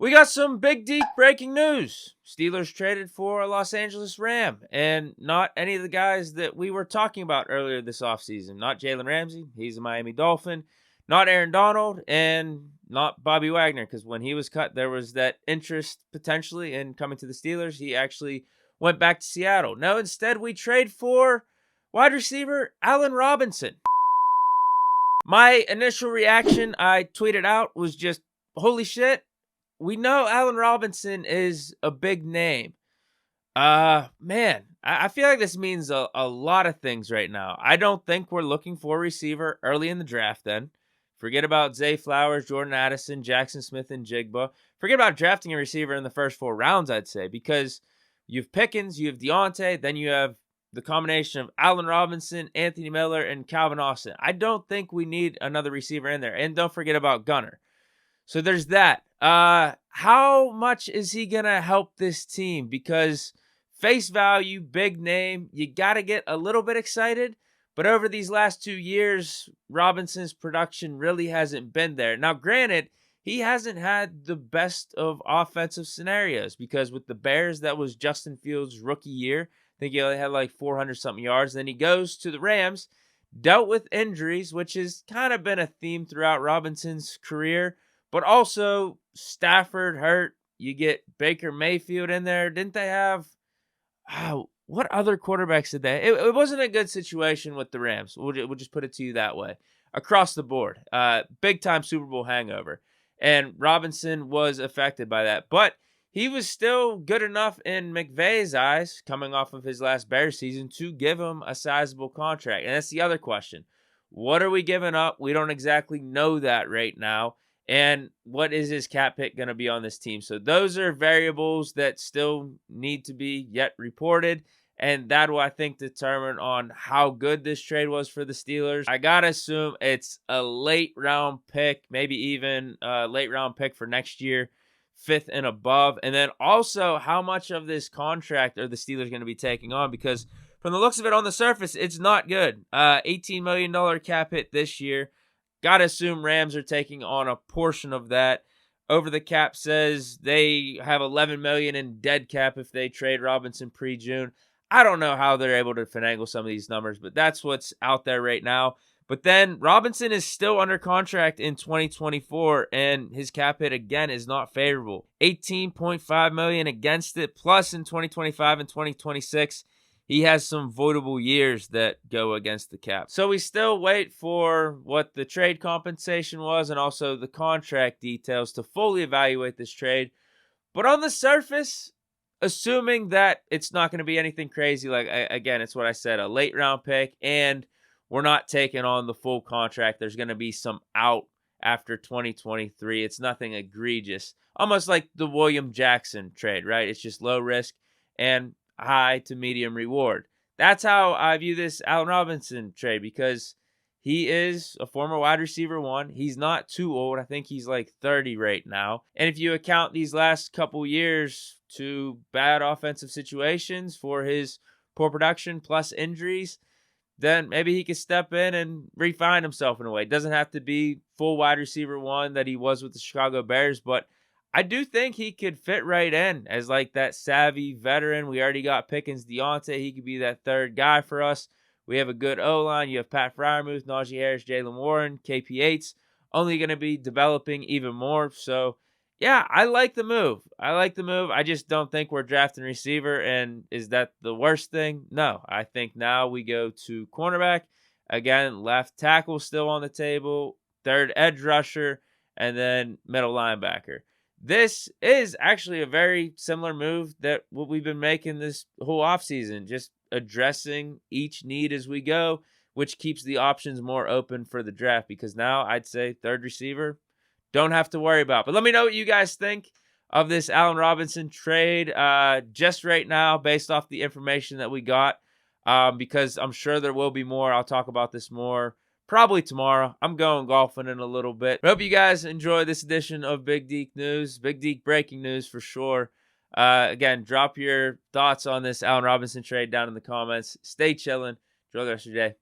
We got some big deep breaking news. Steelers traded for a Los Angeles Ram, and not any of the guys that we were talking about earlier this offseason. Not Jalen Ramsey, he's a Miami Dolphin. Not Aaron Donald, and not Bobby Wagner, because when he was cut, there was that interest potentially in coming to the Steelers. He actually went back to Seattle. No, instead we trade for wide receiver Allen Robinson. My initial reaction, I tweeted out, was just, holy shit. We know Allen Robinson is a big name. Man, I feel like this means a lot of things right now. I don't think we're looking for a receiver early in the draft then. Forget about Zay Flowers, Jordan Addison, Jackson Smith, and Jigba. Forget about drafting a receiver in the first 4 rounds, I'd say, because you have Pickens, you have Deontay, then you have the combination of Allen Robinson, Anthony Miller, and Calvin Austin. I don't think we need another receiver in there. And don't forget about Gunner. So there's that. How much is he going to help this team? Because face value, big name, you got to get a little bit excited. But over these last 2 years, Robinson's production really hasn't been there. Now, granted, he hasn't had the best of offensive scenarios because with the Bears, that was Justin Fields' rookie year. I think he only had like 400-something yards. Then he goes to the Rams, dealt with injuries, which has kind of been a theme throughout Robinson's career. But also, Stafford hurt. You get Baker Mayfield in there. Didn't they have... what other quarterbacks did they? It wasn't a good situation with the Rams. We'll just put it to you that way. Across the board. Big-time Super Bowl hangover. And Robinson was affected by that. But he was still good enough in McVay's eyes, coming off of his last Bears season, to give him a sizable contract. And that's the other question. What are we giving up? We don't exactly know that right now. And what is his cap hit going to be on this team? So those are variables that still need to be yet reported. And that will, I think, determine on how good this trade was for the Steelers. I got to assume it's a late round pick, maybe even a late round pick for next year, 5th and above. And then also how much of this contract are the Steelers going to be taking on? Because from the looks of it on the surface, it's not good. $18 million cap hit this year. Got to assume Rams are taking on a portion of that. Over the cap says they have $11 million in dead cap if they trade Robinson pre-June. I don't know how they're able to finagle some of these numbers, but that's what's out there right now. But then Robinson is still under contract in 2024, and his cap hit, again, is not favorable. $18.5 million against it, plus in 2025 and 2026, he has some voidable years that go against the cap. So we still wait for what the trade compensation was and also the contract details to fully evaluate this trade. But on the surface, assuming that it's not going to be anything crazy, like, again, it's what I said, a late round pick, and we're not taking on the full contract. There's going to be some out after 2023. It's nothing egregious. Almost like the William Jackson trade, right? It's just low risk and high to medium reward. That's how I view this Allen Robinson trade, because he is a former wide receiver 1. He's not too old. I think he's like 30 right now. And if you account these last couple years to bad offensive situations for his poor production plus injuries, then maybe he could step in and refine himself in a way. It doesn't have to be full wide receiver 1 that he was with the Chicago Bears, but I do think he could fit right in as like that savvy veteran. We already got Pickens, Deontay. He could be that third guy for us. We have a good O-line. You have Pat Freiermuth, Najee Harris, Jalen Warren, KP Yates. Only going to be developing even more. So, yeah, I like the move. I just don't think we're drafting receiver. And is that the worst thing? No. I think now we go to cornerback. Again, left tackle still on the table. Third edge rusher. And then middle linebacker. This is actually a very similar move that what we've been making this whole offseason, just addressing each need as we go, which keeps the options more open for the draft, because now I'd say third receiver, don't have to worry about. But let me know what you guys think of this Allen Robinson trade just right now based off the information that we got, because I'm sure there will be more. I'll talk about this more probably tomorrow. I'm going golfing in a little bit. I hope you guys enjoy this edition of Big Deke News. Big Deke breaking news for sure. Again, drop your thoughts on this Allen Robinson trade down in the comments. Stay chilling. Enjoy the rest of your day.